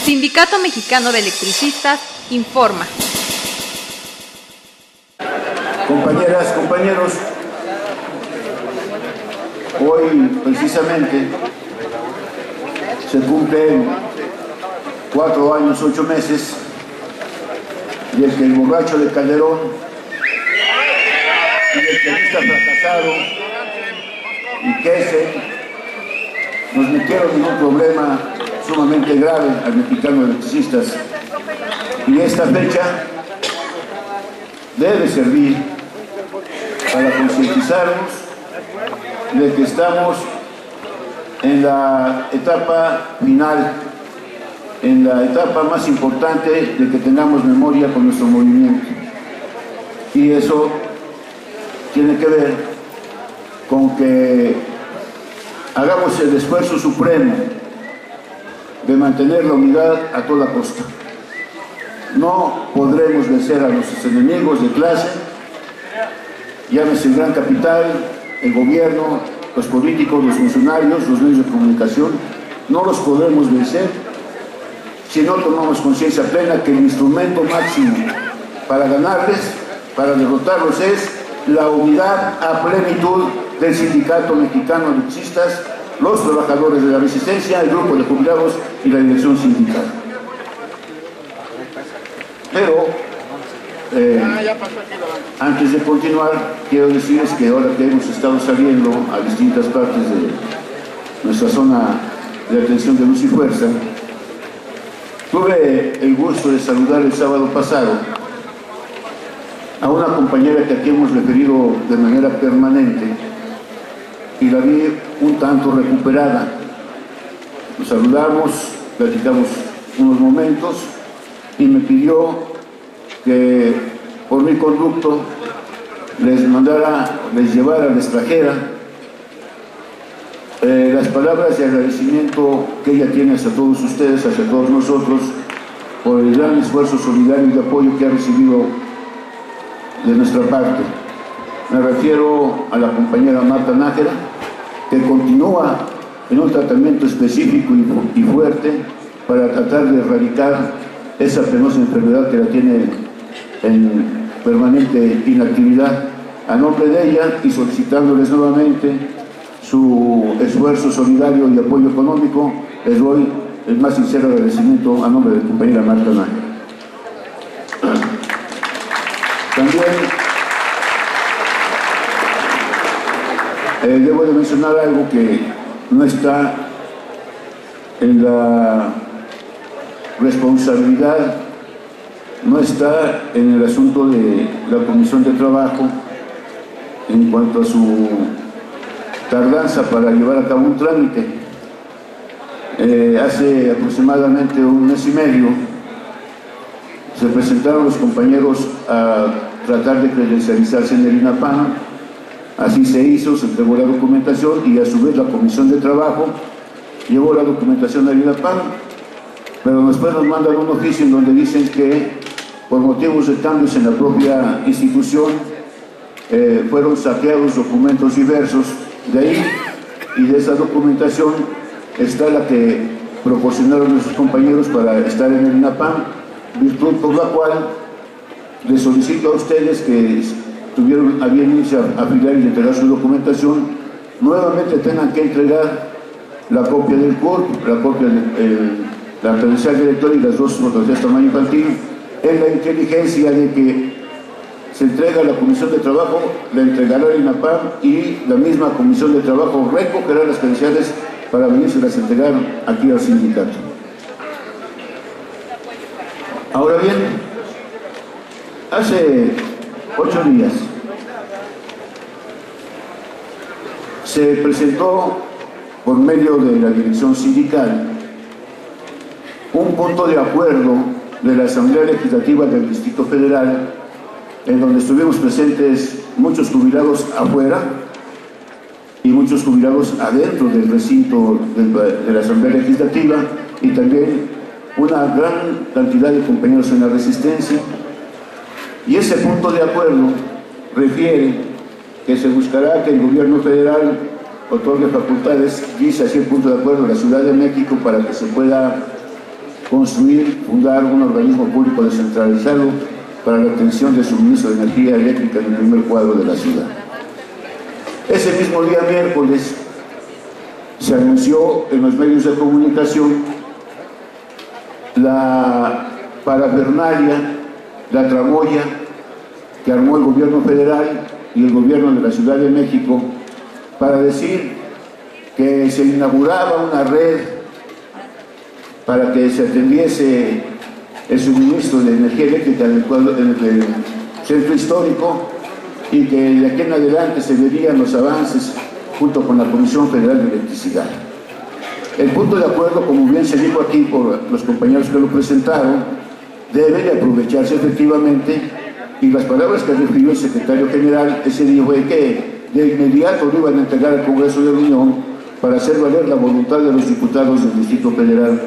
Sindicato Mexicano de Electricistas informa. Compañeras, compañeros, hoy precisamente se cumplen 4 años, 8 meses desde que el borracho de Calderón y el periodista fracasado y Kessel nos metieron en un problema sumamente grave al mexicano de electricistas, y esta fecha debe servir para concientizarnos de que estamos en la etapa final, en la etapa más importante de que tengamos memoria con nuestro movimiento, y eso tiene que ver con que hagamos el esfuerzo supremo de mantener la unidad a toda costa. No podremos vencer a nuestros enemigos de clase, llámese el gran capital, el gobierno, los políticos, los funcionarios, los medios de comunicación. No los podremos vencer si no tomamos conciencia plena que el instrumento máximo para ganarles, para derrotarlos, es la unidad a plenitud del Sindicato Mexicano de Electricistas, los trabajadores de la resistencia, el grupo de jubilados y la dirección sindical. Pero antes de continuar, quiero decirles que ahora que hemos estado saliendo a distintas partes de nuestra zona de atención de luz y fuerza, tuve el gusto de saludar el sábado pasado a una compañera que aquí hemos referido de manera permanente, y la vi un tanto recuperada. Nos saludamos, platicamos unos momentos y me pidió que por mi conducto les llevara a la extranjera las palabras de agradecimiento que ella tiene hacia todos ustedes, hacia todos nosotros, por el gran esfuerzo solidario y de apoyo que ha recibido de nuestra parte. Me refiero a la compañera Marta Nájera, que continúa en un tratamiento específico y fuerte para tratar de erradicar esa penosa enfermedad que la tiene en permanente inactividad. A nombre de ella y solicitándoles nuevamente su esfuerzo solidario y apoyo económico, les doy el más sincero agradecimiento a nombre de la compañera Marta Nájera. También debo de mencionar algo que no está en la responsabilidad, no está en el asunto de la Comisión de Trabajo en cuanto a su tardanza para llevar a cabo un trámite. Hace aproximadamente un mes y medio se presentaron los compañeros a tratar de credencializarse en el INAPAM. Así se hizo, se entregó la documentación y a su vez la Comisión de Trabajo llevó la documentación al INAPAM, pero después nos mandan un oficio en donde dicen que por motivos de cambios en la propia institución fueron saqueados documentos diversos de ahí, y de esa documentación está la que proporcionaron nuestros compañeros para estar en el INAPAM, virtud por la cual les solicito a ustedes que tuvieron a bien irse a afiliar y entregar su documentación, nuevamente tengan que entregar la copia del CURP, la copia de la credencial director y las 2 fotografías tamaño infantil, en la inteligencia de que se entrega a la Comisión de Trabajo, la entregará el INAPAM y la misma Comisión de Trabajo recogerá las credenciales para venirse las entregar aquí al sindicato. Ahora bien, hace 8 días se presentó por medio de la dirección sindical un punto de acuerdo de la Asamblea Legislativa del Distrito Federal, en donde estuvimos presentes muchos jubilados afuera y muchos jubilados adentro del recinto de la Asamblea Legislativa, y también una gran cantidad de compañeros en la resistencia. Y ese punto de acuerdo refiere que se buscará que el gobierno federal otorgue facultades, dice así el punto de acuerdo, a la Ciudad de México para que se pueda fundar un organismo público descentralizado para la atención de suministro de energía eléctrica en el primer cuadro de la ciudad. Ese mismo día miércoles se anunció en los medios de comunicación la parafernalia, la tramoya que armó el gobierno federal y el gobierno de la Ciudad de México para decir que se inauguraba una red para que se atendiese el suministro de energía eléctrica en el centro histórico y que de aquí en adelante se verían los avances junto con la Comisión Federal de Electricidad. El punto de acuerdo, como bien se dijo aquí por los compañeros que lo presentaron, debe de aprovecharse efectivamente, y las palabras que refirió el secretario general ese día fue que de inmediato lo iban a entregar al Congreso de la Unión para hacer valer la voluntad de los diputados del Distrito Federal.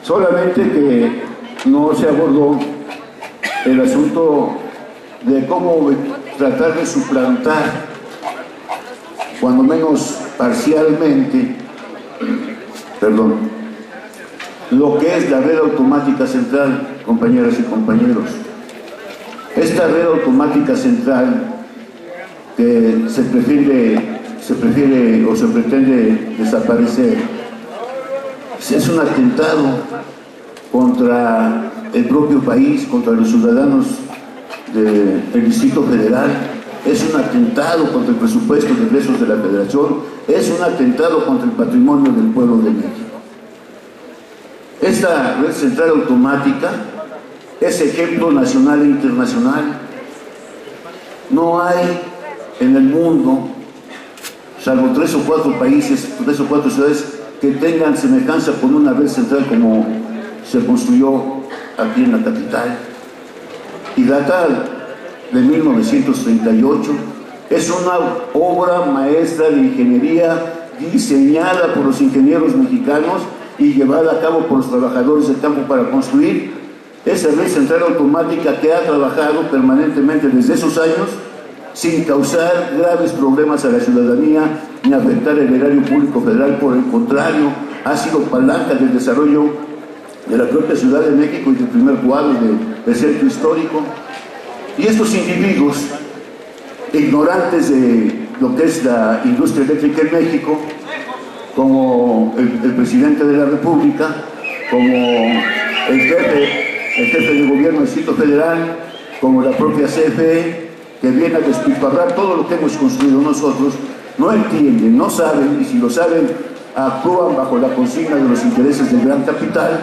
Solamente que no se abordó el asunto de cómo tratar de suplantar, cuando menos parcialmente, lo que es la red automática central, compañeras y compañeros. Esta red automática central que se prefiere o se pretende desaparecer es un atentado contra el propio país, contra los ciudadanos del Distrito Federal, es un atentado contra el presupuesto de egresos de la Federación, es un atentado contra el patrimonio del pueblo de México. Esta red central automática es ejemplo nacional e internacional. No hay en el mundo, salvo 3 o 4 países, 3 o 4 ciudades que tengan semejanza con una red central como se construyó aquí en la capital. Y data de 1938, es una obra maestra de ingeniería diseñada por los ingenieros mexicanos y llevada a cabo por los trabajadores del campo para construir esa red central automática que ha trabajado permanentemente desde esos años sin causar graves problemas a la ciudadanía ni afectar el erario público federal. Por el contrario, ha sido palanca del desarrollo de la propia Ciudad de México y del primer cuadro del centro histórico. Y estos individuos, ignorantes de lo que es la industria eléctrica en México, como el presidente de la República, como el jefe de gobierno del Distrito Federal, como la propia CFE, que viene a despilfarrar todo lo que hemos construido nosotros, no entienden, no saben, y si lo saben, actúan bajo la consigna de los intereses del gran capital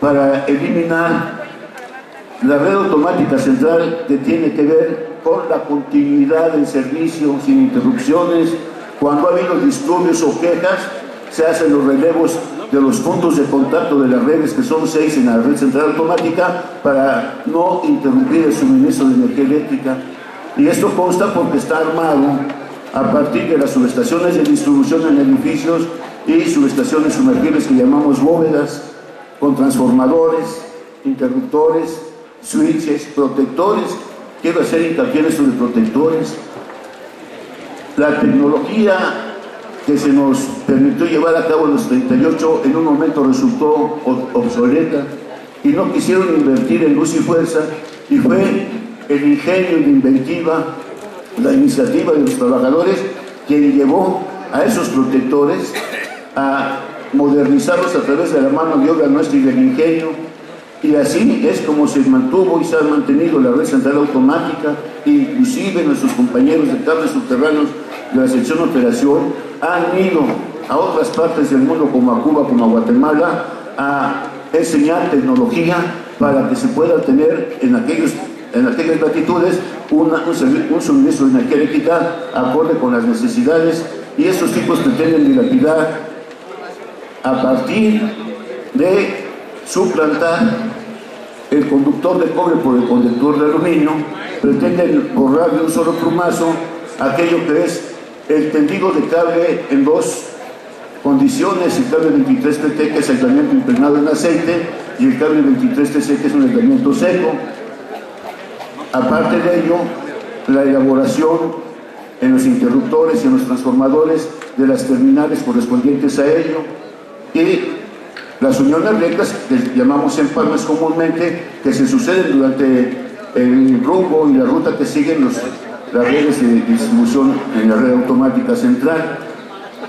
para eliminar la red automática central, que tiene que ver con la continuidad del servicio sin interrupciones. Cuando ha habido disturbios o quejas, se hacen los relevos de los puntos de contacto de las redes, que son 6 en la red central automática, para no interrumpir el suministro de energía eléctrica. Y esto consta porque está armado a partir de las subestaciones de distribución en edificios y subestaciones sumergibles que llamamos bóvedas, con transformadores, interruptores, switches, protectores. Quiero hacer hincapié en esto de protectores. La tecnología que se nos permitió llevar a cabo en los 38 en un momento resultó obsoleta y no quisieron invertir en luz y fuerza, y fue el ingenio y la inventiva, la iniciativa de los trabajadores quien llevó a esos protectores a modernizarlos a través de la mano de obra nuestra y del ingenio. Y así es como se mantuvo y se ha mantenido la red central automática. Inclusive nuestros compañeros de cables subterráneos de la sección de operación han ido a otras partes del mundo, como a Cuba, como a Guatemala, a enseñar tecnología para que se pueda tener en aquellas latitudes un suministro de energía eléctrica acorde con las necesidades. Y estos tipos pretenden dilapidar a partir de suplantar el conductor de cobre por el conductor de aluminio, pretenden borrar de un solo plumazo aquello que es el tendido de cable en 2 condiciones: el cable 23TT, que es aislamiento impregnado en aceite, y el cable 23TC, que es un aislamiento seco. Aparte de ello, la elaboración en los interruptores y en los transformadores de las terminales correspondientes a ello, y Las uniones rectas, que llamamos empalmes comúnmente, que se suceden durante el rumbo y la ruta que siguen las redes de distribución en la red automática central.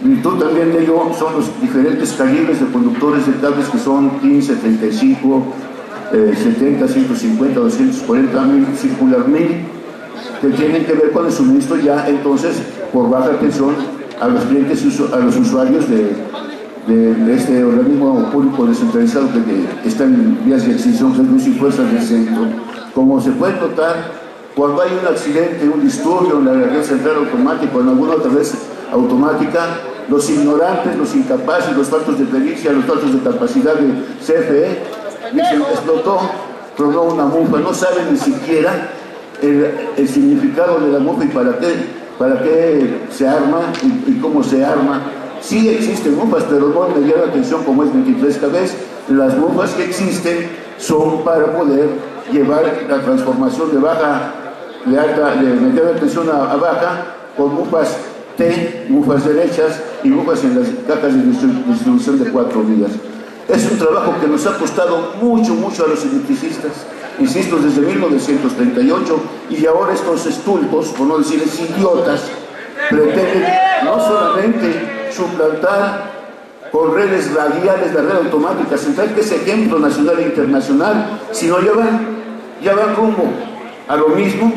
Virtud también de ello son los diferentes calibres de conductores de cables, que son 15, 35, 70, 150, 240, 1000, circular 1000, que tienen que ver con el suministro ya entonces por baja tensión a los clientes, a los usuarios de este organismo público descentralizado que está en vías de extinción, que es Luz y Fuerzas del Centro. Como se puede notar, cuando hay un accidente, un disturbio en la red central automática o en alguna otra red automática, los ignorantes, los incapaces, los faltos de pericia, los faltos de capacidad de CFE, dicen, explotó, tronó una mufa, no saben ni siquiera el significado de la mufa y para qué se arma y cómo se arma. Sí existen mufas, pero no me llama la atención como es 23 cabezas. Las mufas que existen son para poder llevar la transformación de mediana tensión a baja, con mufas T, mufas derechas y mufas en las cajas de distribución de 4 vías. Es un trabajo que nos ha costado mucho a los electricistas, insisto, desde 1938, y ahora estos estultos, por no decirles idiotas, pretenden no solamente suplantar con redes radiales la red automática central, que es ejemplo nacional e internacional, sino ya van rumbo a lo mismo,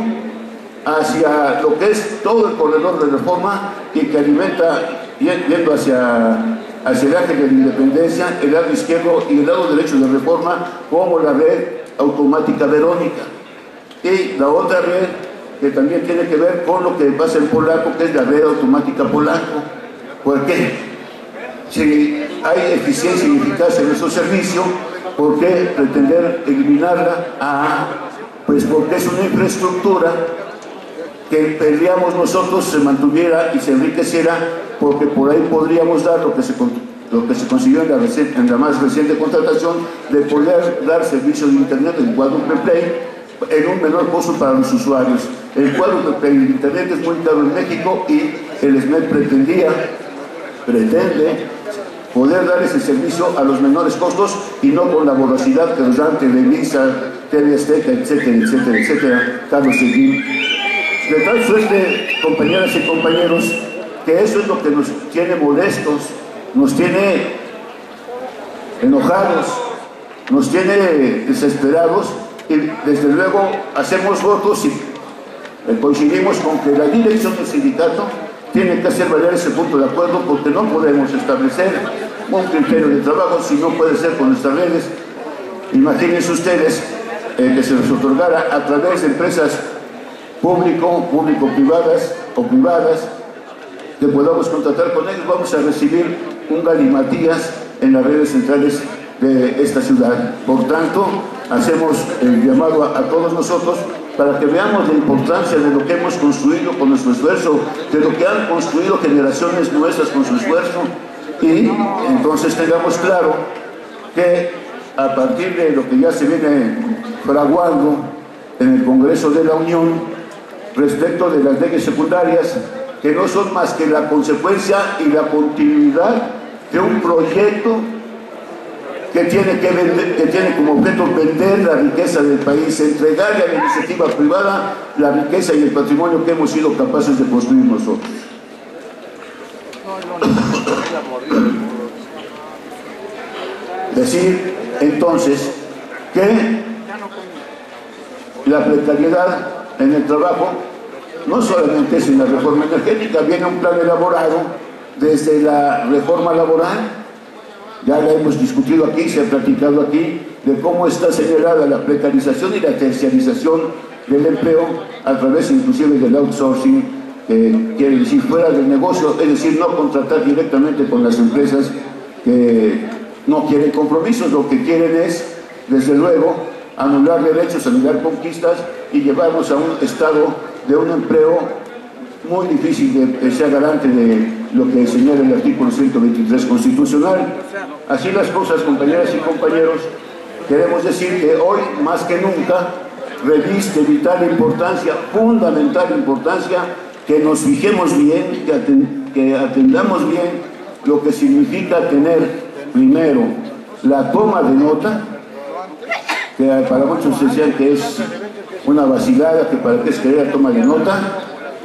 hacia lo que es todo el corredor de reforma que alimenta, yendo hacia el eje de la independencia, el lado izquierdo y el lado derecho de reforma, como la red automática Verónica. Y la otra red que también tiene que ver con lo que pasa en Polaco, que es la red automática Polaco. ¿Por qué? Si hay eficiencia y eficacia en nuestro servicio, ¿por qué pretender eliminarla? Pues porque es una infraestructura que peleamos nosotros se mantuviera y se enriqueciera, porque por ahí podríamos dar lo que se consiguió en la más reciente contratación, de poder dar servicio de internet en cuádruple play en un menor costo para los usuarios. El cuádruple play de internet es muy caro en México y el SMED pretende poder dar ese servicio a los menores costos y no con la voracidad que nos dan Televisa, TV Azteca, etcétera, Carlos Slim. De tal suerte, compañeras y compañeros, que eso es lo que nos tiene molestos, nos tiene enojados, nos tiene desesperados, y desde luego hacemos votos y coincidimos con que la dirección del sindicato tiene que hacer valer ese punto de acuerdo, porque no podemos establecer un criterio de trabajo si no puede ser con nuestras redes. Imagínense ustedes que se les otorgara a través de empresas público-privadas o privadas, que podamos contratar con ellos. Vamos a recibir un galimatías en las redes centrales de esta ciudad. Por tanto, hacemos el llamado a todos nosotros para que veamos la importancia de lo que hemos construido con nuestro esfuerzo, de lo que han construido generaciones nuestras con su esfuerzo, y entonces tengamos claro que a partir de lo que ya se viene fraguando en el Congreso de la Unión respecto de las leyes secundarias, que no son más que la consecuencia y la continuidad de un proyecto que tiene como objeto vender la riqueza del país, entregarle a la iniciativa privada la riqueza y el patrimonio que hemos sido capaces de construir nosotros. Decir entonces que la precariedad en el trabajo no solamente es en la reforma energética, viene un plan elaborado desde la reforma laboral. Ya la hemos discutido aquí, se ha platicado aquí de cómo está señalada la precarización y la terciarización del empleo a través inclusive del outsourcing, quiere decir fuera del negocio, es decir, no contratar directamente con las empresas que no quieren compromisos, lo que quieren es, desde luego, anular derechos, anular conquistas y llevarnos a un estado de un empleo muy difícil de que sea garante de lo que señala el artículo 123 constitucional. Así las cosas, compañeras y compañeros, queremos decir que hoy más que nunca reviste vital importancia, fundamental importancia, que nos fijemos bien, que atendamos bien lo que significa tener primero la toma de nota, que para muchos decían que es una vacilada, que para qué es querer la toma de nota,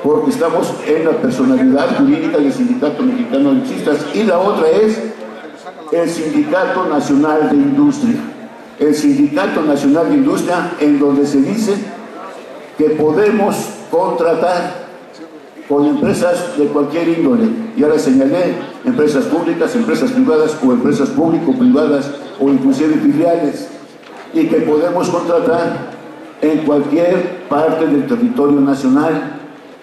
porque estamos en la personalidad jurídica del Sindicato Mexicano de Electricistas, y la otra es el Sindicato Nacional de Industria. El Sindicato Nacional de Industria, en donde se dice que podemos contratar con empresas de cualquier índole. Ya les señalé, empresas públicas, empresas privadas o empresas público-privadas o inclusive filiales, y que podemos contratar en cualquier parte del territorio nacional.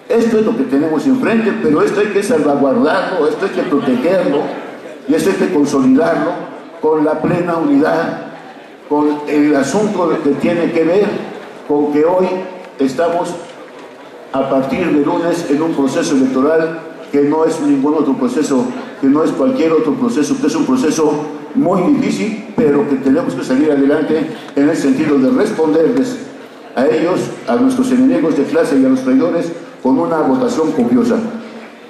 Esto es lo que tenemos enfrente, pero esto hay que salvaguardarlo, esto hay que protegerlo y esto hay que consolidarlo con la plena unidad, con el asunto que tiene que ver con que hoy estamos a partir de lunes en un proceso electoral que no es ningún otro proceso, que no es cualquier otro proceso, que es un proceso muy difícil, pero que tenemos que salir adelante en el sentido de responderles a ellos, a nuestros enemigos de clase y a los traidores, con una votación copiosa.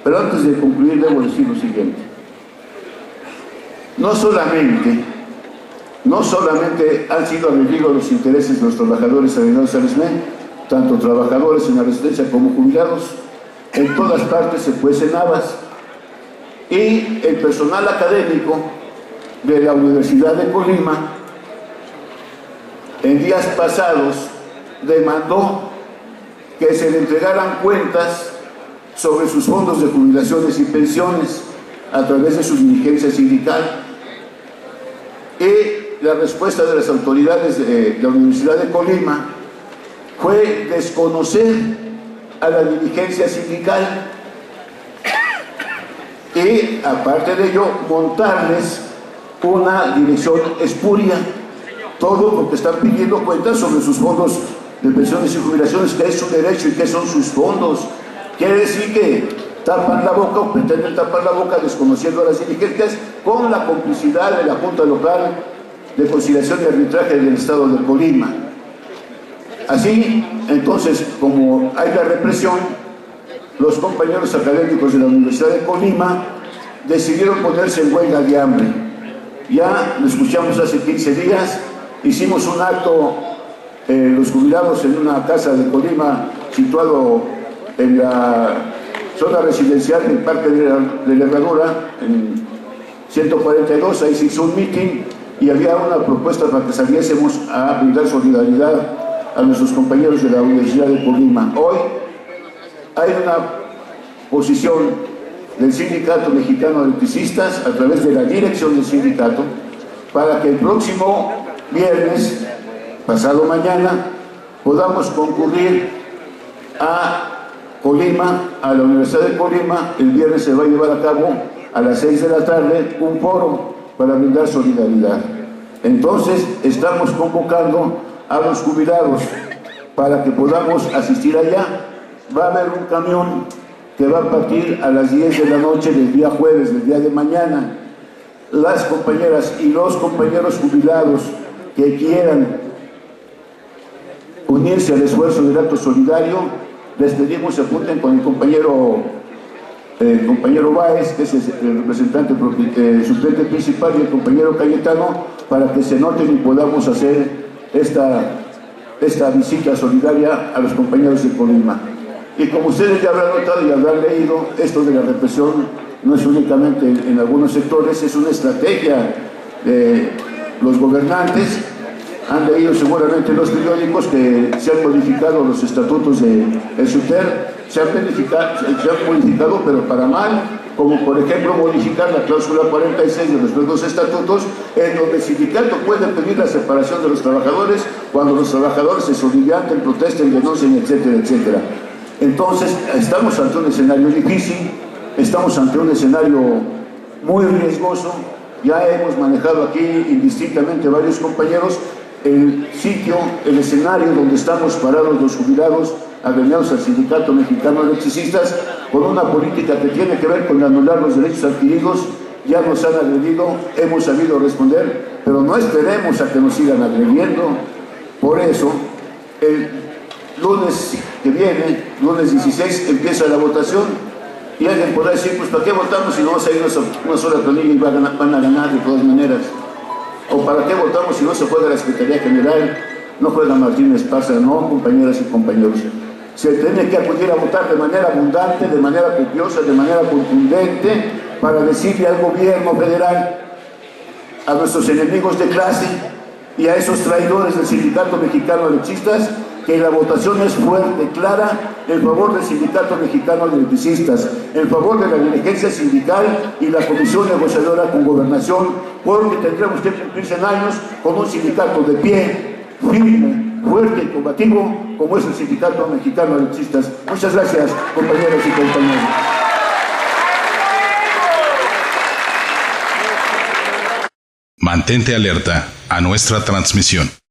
Pero antes de concluir, debo decir lo siguiente. No solamente han sido agredidos los intereses de los trabajadores allegados al SME, tanto trabajadores en la residencia como jubilados, en todas partes se cuecen habas, y el personal académico de la Universidad de Colima en días pasados demandó que se le entregaran cuentas sobre sus fondos de jubilaciones y pensiones a través de su dirigencia sindical, y la respuesta de las autoridades de la Universidad de Colima fue desconocer a la dirigencia sindical y, aparte de ello, montarles una dirección espuria, todo porque están pidiendo cuentas sobre sus fondos de pensiones y jubilaciones, que es su derecho y que son sus fondos. Quiere decir que tapan la boca o pretenden tapar la boca desconociendo a las dirigencias, con la complicidad de la Junta Local de Conciliación y Arbitraje del Estado de Colima. Así, entonces, como hay la represión, los compañeros académicos de la Universidad de Colima decidieron ponerse en huelga de hambre. Ya lo escuchamos hace 15 días, hicimos un acto, los jubilados, en una casa de Colima situado en la zona residencial del Parque de la Herradura, en 142, ahí se hizo un meeting y había una propuesta para que saliésemos a brindar solidaridad a nuestros compañeros de la Universidad de Colima. Hoy hay una posición del Sindicato Mexicano de Electricistas a través de la dirección del sindicato para que el próximo viernes, pasado mañana, podamos concurrir a Colima, a la Universidad de Colima. El viernes se va a llevar a cabo a las 6 de la tarde un foro para brindar solidaridad. Entonces estamos convocando a los jubilados para que podamos asistir allá. Va a haber un camión que va a partir a las 10 de la noche del día jueves, del día de mañana. Las compañeras y los compañeros jubilados que quieran unirse al esfuerzo del acto solidario, les pedimos se apunten con el compañero Báez, que es el representante suplente principal, y el compañero Cayetano, para que se noten y podamos hacer esta visita solidaria a los compañeros de Colima. Y como ustedes ya habrán notado y habrán leído, esto de la represión no es únicamente en algunos sectores, es una estrategia de los gobernantes. Han leído seguramente en los periódicos que se han modificado los estatutos del SUTER, se han modificado, pero para mal, como por ejemplo modificar la cláusula 46 de los nuevos estatutos, en donde el sindicato puede pedir la separación de los trabajadores cuando los trabajadores se solidarizan, protesten, denuncien, etcétera, etcétera. Entonces, estamos ante un escenario difícil, estamos ante un escenario muy riesgoso. Ya hemos manejado aquí indistintamente varios compañeros el sitio, el escenario donde estamos parados los jubilados, agremiados al Sindicato Mexicano de Electricistas, con una política que tiene que ver con anular los derechos adquiridos. Ya nos han agredido, hemos sabido responder, pero no esperemos a que nos sigan agrediendo. Por eso, el lunes que viene, lunes 16, empieza la votación, y alguien podrá decir, pues ¿para qué votamos si no vamos a ir una sola planilla y van a ganar de todas maneras? ¿O para qué votamos si no se juega la Secretaría General? No juega Martín Esparza, no, compañeras y compañeros. Se tiene que acudir a votar de manera abundante, de manera copiosa, de manera contundente, para decirle al gobierno federal, a nuestros enemigos de clase y a esos traidores del Sindicato Mexicano de Electricistas, que la votación es fuerte, clara, en favor del Sindicato Mexicano de Electricistas, en favor de la dirigencia sindical y la comisión negociadora con Gobernación, porque tendremos que cumplir 100 años con un sindicato de pie, firme, fuerte y combativo, como es el Sindicato Mexicano de Electricistas. Muchas gracias, compañeros y compañeros. Mantente alerta a nuestra transmisión.